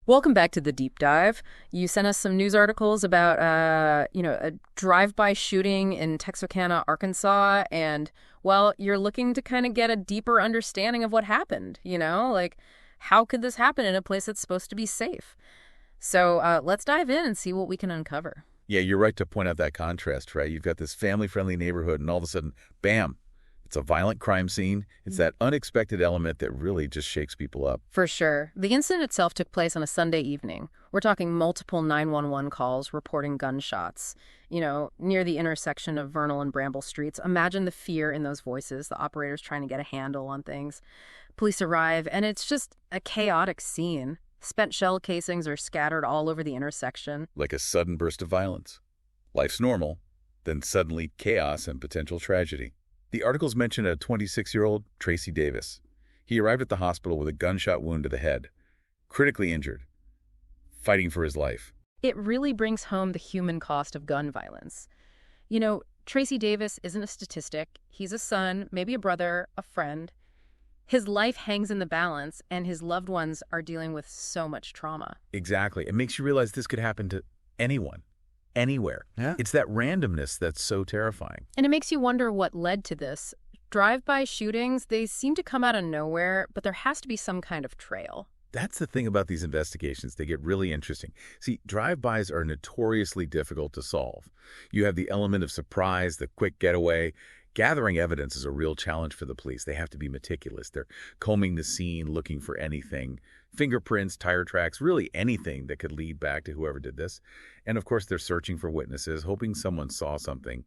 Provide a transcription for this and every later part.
Welcome back to the deep dive. You sent us some news articles about, a drive-by shooting in Texarkana, Arkansas, and, well, you're looking to kind of get a deeper understanding of what happened, like, how could this happen in a place that's supposed to be safe? So let's dive in and see what we can uncover. Yeah, you're right to point out that contrast, right? You've got this family-friendly neighborhood, and all of a sudden, bam, it's a violent crime scene. It's that unexpected element that really just shakes people up. For sure. The incident itself took place on a Sunday evening. We're talking multiple 911 calls reporting gunshots, near the intersection of Vernal and Bramble Streets. Imagine the fear in those voices, the operators trying to get a handle on things. Police arrive, and it's just a chaotic scene. Spent shell casings are scattered all over the intersection. Like a sudden burst of violence. Life's normal, then suddenly chaos and potential tragedy. The articles mention a 26-year-old, Tracy Davis. He arrived at the hospital with a gunshot wound to the head, critically injured, fighting for his life. It really brings home the human cost of gun violence. Tracy Davis isn't a statistic. He's a son, maybe a brother, a friend. His life hangs in the balance, and his loved ones are dealing with so much trauma. Exactly. It makes you realize this could happen to anyone. Anywhere. Yeah. It's that randomness that's so terrifying. And it makes you wonder what led to this. Drive-by shootings, they seem to come out of nowhere, but there has to be some kind of trail. That's the thing about these investigations. They get really interesting. See, drive-bys are notoriously difficult to solve. You have the element of surprise, the quick getaway. Gathering evidence is a real challenge for the police. They have to be meticulous. They're combing the scene, looking for anything. Fingerprints, tire tracks, really anything that could lead back to whoever did this. And of course, they're searching for witnesses, hoping someone saw something,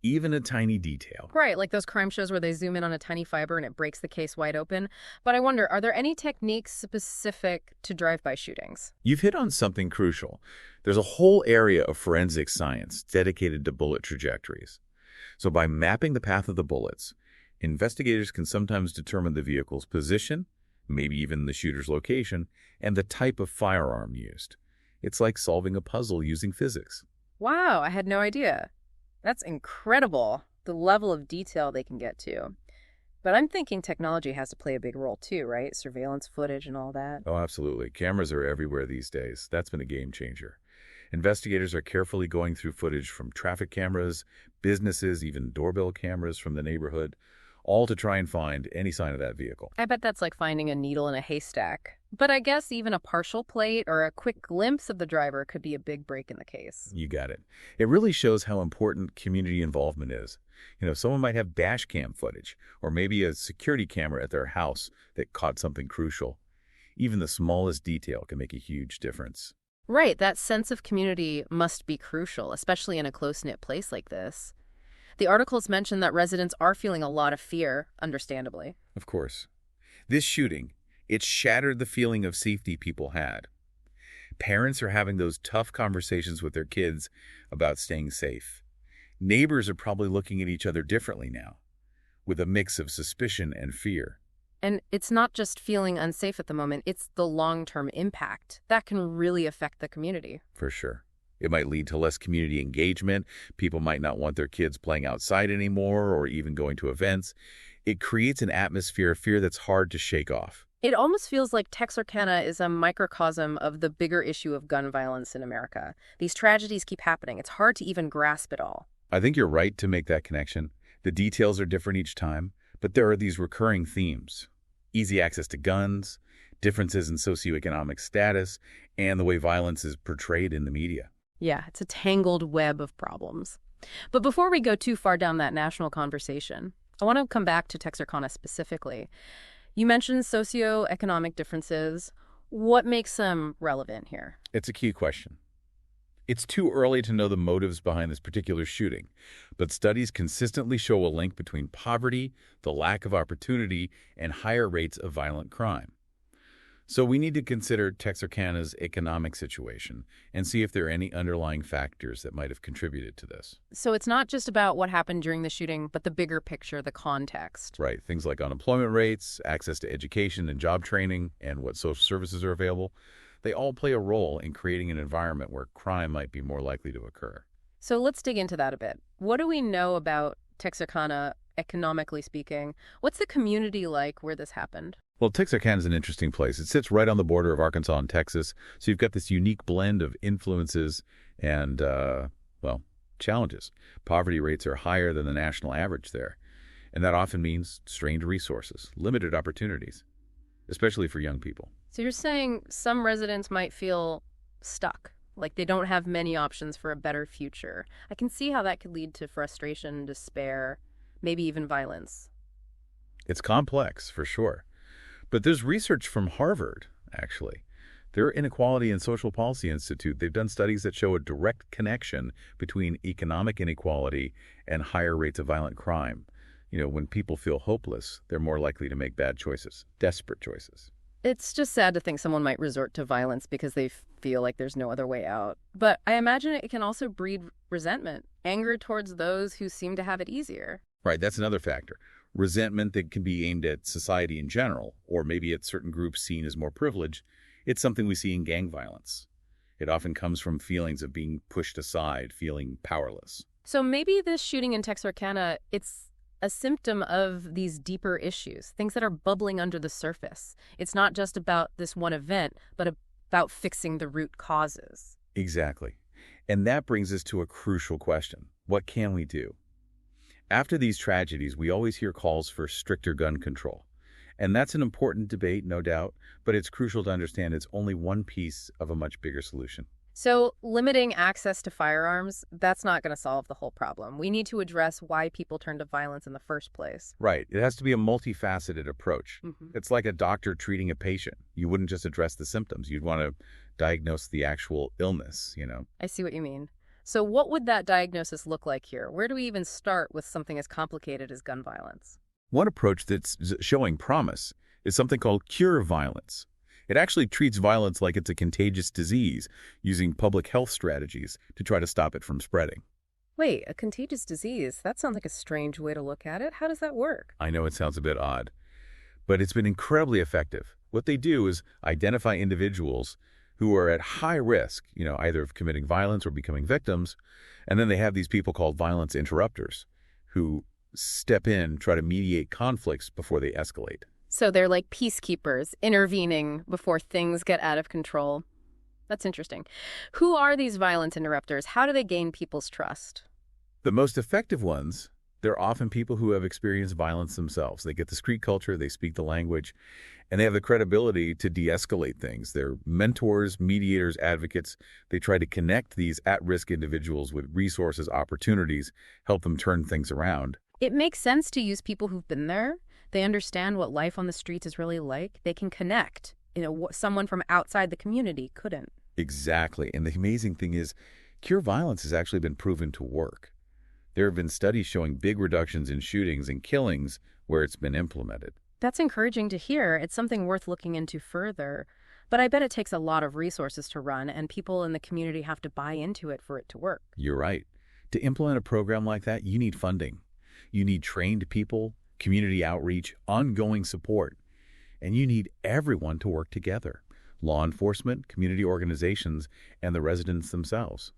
even a tiny detail. Right, like those crime shows where they zoom in on a tiny fiber and it breaks the case wide open. But I wonder, are there any techniques specific to drive-by shootings? You've hit on something crucial. There's a whole area of forensic science dedicated to bullet trajectories. So by mapping the path of the bullets, investigators can sometimes determine the vehicle's position, maybe even the shooter's location, and the type of firearm used. It's like solving a puzzle using physics. Wow, I had no idea. That's incredible, the level of detail they can get to. But I'm thinking technology has to play a big role too, right? Surveillance footage and all that. Oh, absolutely. Cameras are everywhere these days. That's been a game changer. Investigators are carefully going through footage from traffic cameras, businesses, even doorbell cameras from the neighborhood, all to try and find any sign of that vehicle. I bet that's like finding a needle in a haystack. But I guess even a partial plate or a quick glimpse of the driver could be a big break in the case. You got it. It really shows how important community involvement is. Someone might have dash cam footage or maybe a security camera at their house that caught something crucial. Even the smallest detail can make a huge difference. Right, that sense of community must be crucial, especially in a close-knit place like this. The articles mention that residents are feeling a lot of fear, understandably. Of course. This shooting, it shattered the feeling of safety people had. Parents are having those tough conversations with their kids about staying safe. Neighbors are probably looking at each other differently now, with a mix of suspicion and fear. And it's not just feeling unsafe at the moment, it's the long-term impact. That can really affect the community. For sure. It might lead to less community engagement. People might not want their kids playing outside anymore or even going to events. It creates an atmosphere of fear that's hard to shake off. It almost feels like Texarkana is a microcosm of the bigger issue of gun violence in America. These tragedies keep happening. It's hard to even grasp it all. I think you're right to make that connection. The details are different each time, but there are these recurring themes. Easy access to guns, differences in socioeconomic status, and the way violence is portrayed in the media. Yeah, it's a tangled web of problems. But before we go too far down that national conversation, I want to come back to Texarkana specifically. You mentioned socioeconomic differences. What makes them relevant here? It's a key question. It's too early to know the motives behind this particular shooting, but studies consistently show a link between poverty, the lack of opportunity, and higher rates of violent crime. So we need to consider Texarkana's economic situation and see if there are any underlying factors that might have contributed to this. So it's not just about what happened during the shooting, but the bigger picture, the context. Right. Things like unemployment rates, access to education and job training, and what social services are available. They all play a role in creating an environment where crime might be more likely to occur. So let's dig into that a bit. What do we know about Texarkana economically speaking. What's the community like where this happened? Well, Texarkana is an interesting place. It sits right on the border of Arkansas and Texas, so you've got this unique blend of influences and, well, challenges. Poverty rates are higher than the national average there, and that often means strained resources, limited opportunities, especially for young people. So you're saying some residents might feel stuck, like they don't have many options for a better future. I can see how that could lead to frustration, despair, maybe even violence. It's complex, for sure. But there's research from Harvard, actually. Their Inequality and Social Policy Institute, they've done studies that show a direct connection between economic inequality and higher rates of violent crime. When people feel hopeless, they're more likely to make bad choices, desperate choices. It's just sad to think someone might resort to violence because they feel like there's no other way out. But I imagine it can also breed resentment, anger towards those who seem to have it easier. Right, that's another factor. Resentment that can be aimed at society in general, or maybe at certain groups seen as more privileged. It's something we see in gang violence. It often comes from feelings of being pushed aside, feeling powerless. So maybe this shooting in Texarkana, it's a symptom of these deeper issues, things that are bubbling under the surface. It's not just about this one event, but about fixing the root causes. Exactly. And that brings us to a crucial question. What can we do? After these tragedies, we always hear calls for stricter gun control. And that's an important debate, no doubt, but it's crucial to understand it's only one piece of a much bigger solution. So limiting access to firearms, that's not going to solve the whole problem. We need to address why people turn to violence in the first place. Right. It has to be a multifaceted approach. Mm-hmm. It's like a doctor treating a patient. You wouldn't just address the symptoms. You'd want to diagnose the actual illness, I see what you mean. So what would that diagnosis look like here? Where do we even start with something as complicated as gun violence? One approach that's showing promise is something called cure violence. It actually treats violence like it's a contagious disease, using public health strategies to try to stop it from spreading. Wait, a contagious disease? That sounds like a strange way to look at it. How does that work? I know it sounds a bit odd, but it's been incredibly effective. What they do is identify individuals who are at high risk, either of committing violence or becoming victims, and then they have these people called violence interrupters who step in, try to mediate conflicts before they escalate. So they're like peacekeepers, intervening before things get out of control. That's interesting. Who are these violence interrupters? How do they gain people's trust? The most effective ones, they're often people who have experienced violence themselves. They get the street culture, they speak the language, and they have the credibility to de-escalate things. They're mentors, mediators, advocates. They try to connect these at-risk individuals with resources, opportunities, help them turn things around. It makes sense to use people who've been there. They understand what life on the streets is really like. They can connect. Someone from outside the community couldn't. Exactly. And the amazing thing is, cure violence has actually been proven to work. There have been studies showing big reductions in shootings and killings where it's been implemented. That's encouraging to hear. It's something worth looking into further. But I bet it takes a lot of resources to run, and people in the community have to buy into it for it to work. You're right. To implement a program like that, you need funding. You need trained people, community outreach, ongoing support, and you need everyone to work together. Law enforcement, community organizations, and the residents themselves.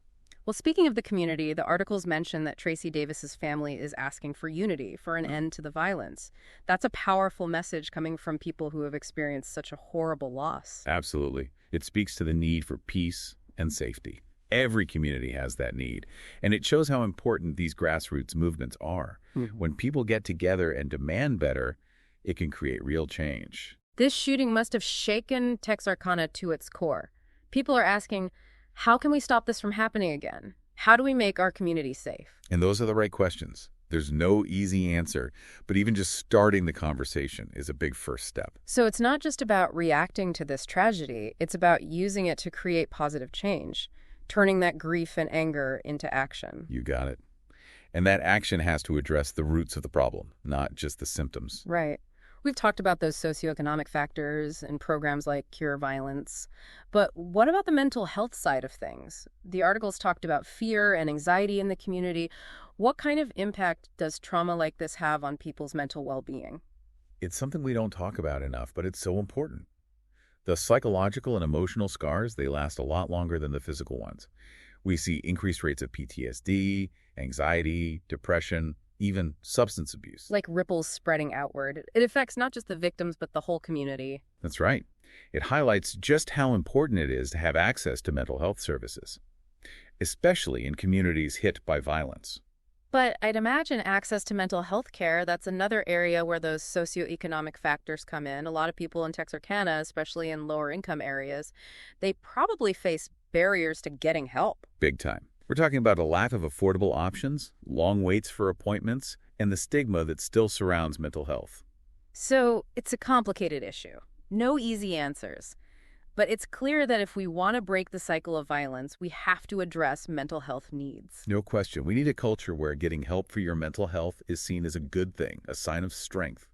Well, speaking of the community, the articles mention that Tracy Davis's family is asking for unity, for an end to the violence. That's a powerful message coming from people who have experienced such a horrible loss. Absolutely. It speaks to the need for peace and safety. Every community has that need, and it shows how important these grassroots movements are. Mm-hmm. When people get together and demand better, it can create real change. This shooting must have shaken Texarkana to its core. People are asking, how can we stop this from happening again? How do we make our community safe? And those are the right questions. There's no easy answer, but even just starting the conversation is a big first step. So it's not just about reacting to this tragedy, it's about using it to create positive change, turning that grief and anger into action. You got it. And that action has to address the roots of the problem, not just the symptoms. Right. We've talked about those socioeconomic factors and programs like Cure Violence. But what about the mental health side of things? The articles talked about fear and anxiety in the community. What kind of impact does trauma like this have on people's mental well-being? It's something we don't talk about enough, but it's so important. The psychological and emotional scars, they last a lot longer than the physical ones. We see increased rates of PTSD, anxiety, depression, even substance abuse. Like ripples spreading outward. It affects not just the victims, but the whole community. That's right. It highlights just how important it is to have access to mental health services, especially in communities hit by violence. But I'd imagine access to mental health care, that's another area where those socioeconomic factors come in. A lot of people in Texarkana, especially in lower income areas, they probably face barriers to getting help. Big time. We're talking about a lack of affordable options, long waits for appointments, and the stigma that still surrounds mental health. So it's a complicated issue. No easy answers. But it's clear that if we want to break the cycle of violence, we have to address mental health needs. No question. We need a culture where getting help for your mental health is seen as a good thing, a sign of strength.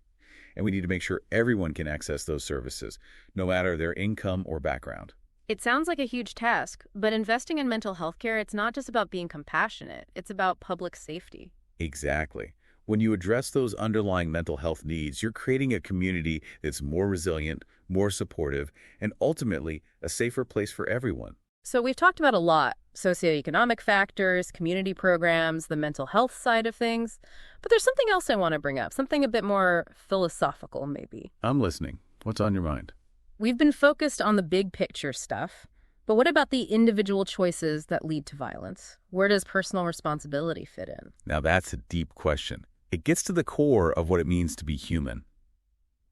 And we need to make sure everyone can access those services, no matter their income or background. It sounds like a huge task, but investing in mental health care, it's not just about being compassionate. It's about public safety. Exactly. When you address those underlying mental health needs, you're creating a community that's more resilient, more supportive, and ultimately a safer place for everyone. So we've talked about a lot: socioeconomic factors, community programs, the mental health side of things. But there's something else I want to bring up, something a bit more philosophical, maybe. I'm listening. What's on your mind? We've been focused on the big picture stuff, but what about the individual choices that lead to violence? Where does personal responsibility fit in? Now that's a deep question. It gets to the core of what it means to be human.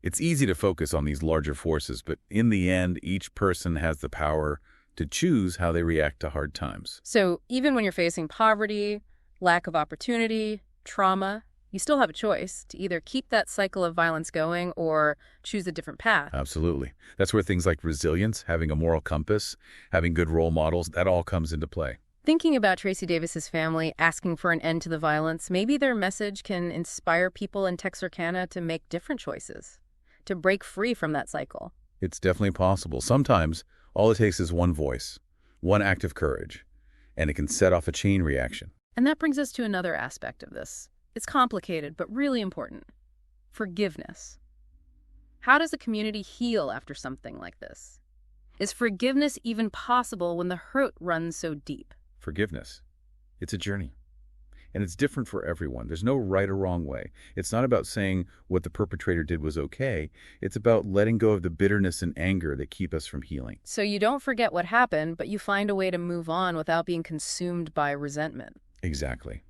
It's easy to focus on these larger forces, but in the end, each person has the power to choose how they react to hard times. So even when you're facing poverty, lack of opportunity, trauma, you still have a choice to either keep that cycle of violence going or choose a different path. Absolutely. That's where things like resilience, having a moral compass, having good role models, that all comes into play. Thinking about Tracy Davis's family asking for an end to the violence, maybe their message can inspire people in Texarkana to make different choices, to break free from that cycle. It's definitely possible. Sometimes all it takes is one voice, one act of courage, and it can set off a chain reaction. And that brings us to another aspect of this. It's complicated, but really important. Forgiveness. How does a community heal after something like this? Is forgiveness even possible when the hurt runs so deep? Forgiveness. It's a journey. And it's different for everyone. There's no right or wrong way. It's not about saying what the perpetrator did was okay. It's about letting go of the bitterness and anger that keep us from healing. So you don't forget what happened, but you find a way to move on without being consumed by resentment. Exactly.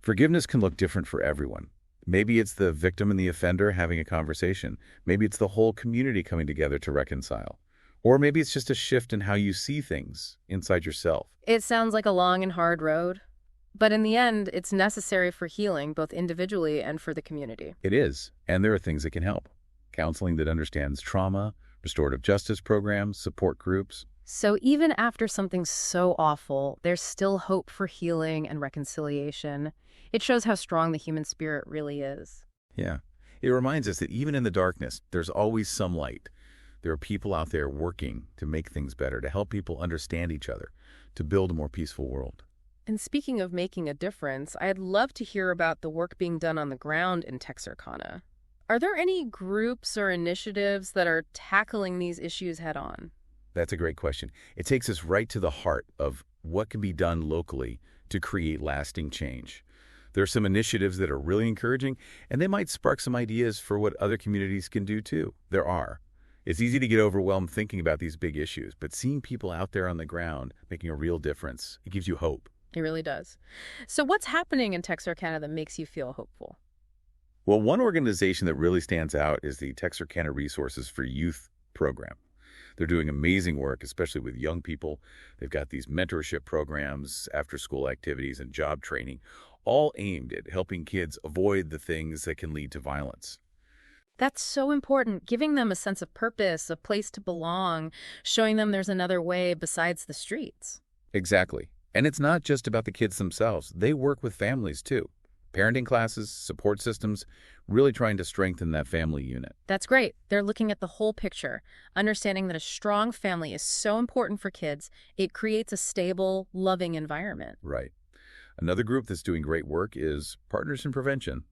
Forgiveness can look different for everyone. Maybe it's the victim and the offender having a conversation. Maybe it's the whole community coming together to reconcile. Or maybe it's just a shift in how you see things inside yourself. It sounds like a long and hard road, but in the end, it's necessary for healing, both individually and for the community. It is, and there are things that can help. Counseling that understands trauma, restorative justice programs, support groups. So even after something so awful, there's still hope for healing and reconciliation. It shows how strong the human spirit really is. Yeah. It reminds us that even in the darkness, there's always some light. There are people out there working to make things better, to help people understand each other, to build a more peaceful world. And speaking of making a difference, I'd love to hear about the work being done on the ground in Texarkana. Are there any groups or initiatives that are tackling these issues head on? That's a great question. It takes us right to the heart of what can be done locally to create lasting change. There are some initiatives that are really encouraging, and they might spark some ideas for what other communities can do too. There are. It's easy to get overwhelmed thinking about these big issues, but seeing people out there on the ground making a real difference, it gives you hope. It really does. So what's happening in Texarkana that makes you feel hopeful? Well, one organization that really stands out is the Texarkana Resources for Youth program. They're doing amazing work, especially with young people. They've got these mentorship programs, after-school activities, and job training, all aimed at helping kids avoid the things that can lead to violence. That's so important, giving them a sense of purpose, a place to belong, showing them there's another way besides the streets. Exactly. And it's not just about the kids themselves. They work with families, too. Parenting classes, support systems, really trying to strengthen that family unit. That's great. They're looking at the whole picture, understanding that a strong family is so important for kids. It creates a stable, loving environment. Right. Another group that's doing great work is Partners in Prevention.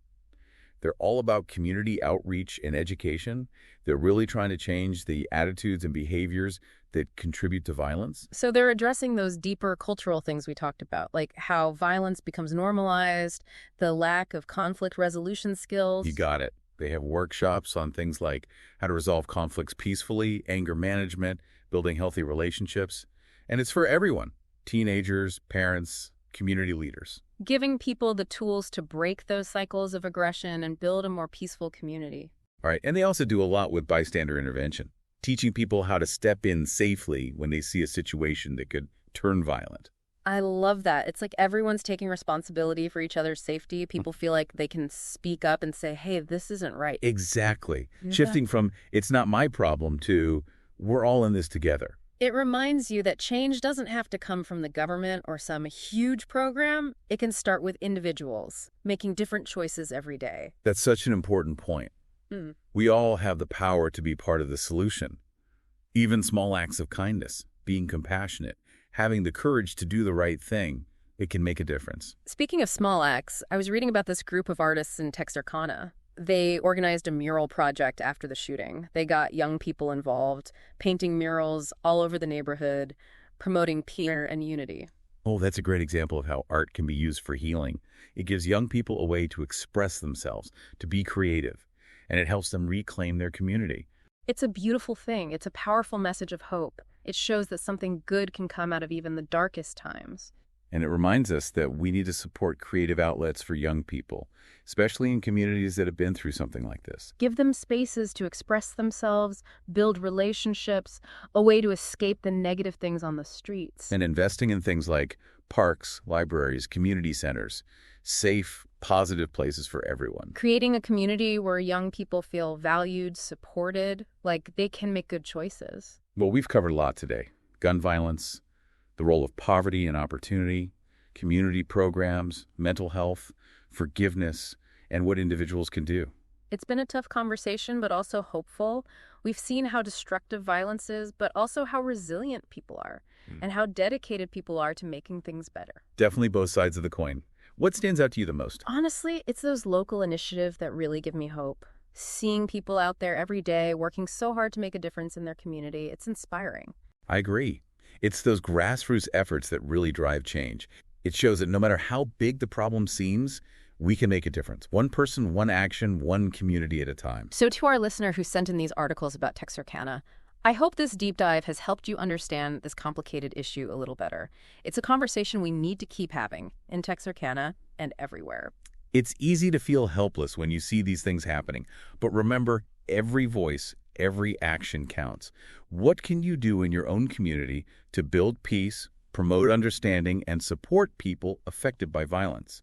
They're all about community outreach and education. They're really trying to change the attitudes and behaviors that contribute to violence? So they're addressing those deeper cultural things we talked about, like how violence becomes normalized, the lack of conflict resolution skills. You got it. They have workshops on things like how to resolve conflicts peacefully, anger management, building healthy relationships. And it's for everyone, teenagers, parents, community leaders. Giving people the tools to break those cycles of aggression and build a more peaceful community. All right, and they also do a lot with bystander intervention, teaching people how to step in safely when they see a situation that could turn violent. I love that. It's like everyone's taking responsibility for each other's safety. People feel like they can speak up and say, hey, this isn't right. Exactly. Yeah. Shifting from, it's not my problem, to, we're all in this together. It reminds you that change doesn't have to come from the government or some huge program. It can start with individuals, making different choices every day. That's such an important point. We all have the power to be part of the solution. Even small acts of kindness, being compassionate, having the courage to do the right thing, it can make a difference. Speaking of small acts, I was reading about this group of artists in Texarkana. They organized a mural project after the shooting. They got young people involved, painting murals all over the neighborhood, promoting peace and unity. Oh, that's a great example of how art can be used for healing. It gives young people a way to express themselves, to be creative, and it helps them reclaim their community. It's a beautiful thing. It's a powerful message of hope. It shows that something good can come out of even the darkest times. And it reminds us that we need to support creative outlets for young people, especially in communities that have been through something like this. Give them spaces to express themselves, build relationships, a way to escape the negative things on the streets. And investing in things like parks, libraries, community centers, safe, positive places for everyone. Creating a community where young people feel valued, supported, like they can make good choices. Well, we've covered a lot today. Gun violence, the role of poverty and opportunity, community programs, mental health, forgiveness, and what individuals can do. It's been a tough conversation, but also hopeful. We've seen how destructive violence is, but also how resilient people are, and how dedicated people are to making things better. Definitely both sides of the coin. What stands out to you the most? Honestly, it's those local initiatives that really give me hope. Seeing people out there every day working so hard to make a difference in their community, it's inspiring. I agree. It's those grassroots efforts that really drive change. It shows that no matter how big the problem seems, we can make a difference. One person, one action, one community at a time. So to our listener who sent in these articles about Texarkana, I hope this deep dive has helped you understand this complicated issue a little better. It's a conversation we need to keep having in Texarkana and everywhere. It's easy to feel helpless when you see these things happening, but remember, every voice, every action counts. What can you do in your own community to build peace, promote understanding, and support people affected by violence?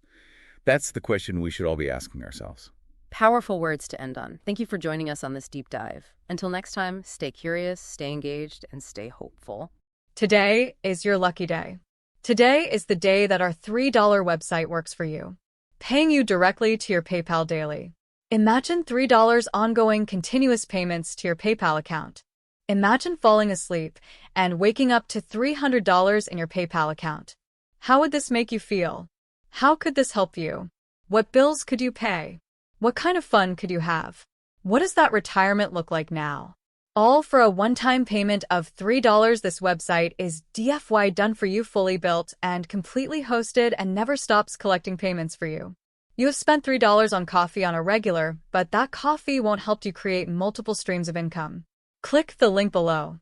That's the question we should all be asking ourselves. Powerful words to end on. Thank you for joining us on this deep dive. Until next time, stay curious, stay engaged, and stay hopeful. Today is your lucky day. Today is the day that our $3 website works for you, paying you directly to your PayPal daily. Imagine $3 ongoing continuous payments to your PayPal account. Imagine falling asleep and waking up to $300 in your PayPal account. How would this make you feel? How could this help you? What bills could you pay? What kind of fun could you have? What does that retirement look like now? All for a one-time payment of $3. This website is DFY done for you, fully built and completely hosted, and never stops collecting payments for you. You have spent $3 on coffee on a regular, but that coffee won't help you create multiple streams of income. Click the link below.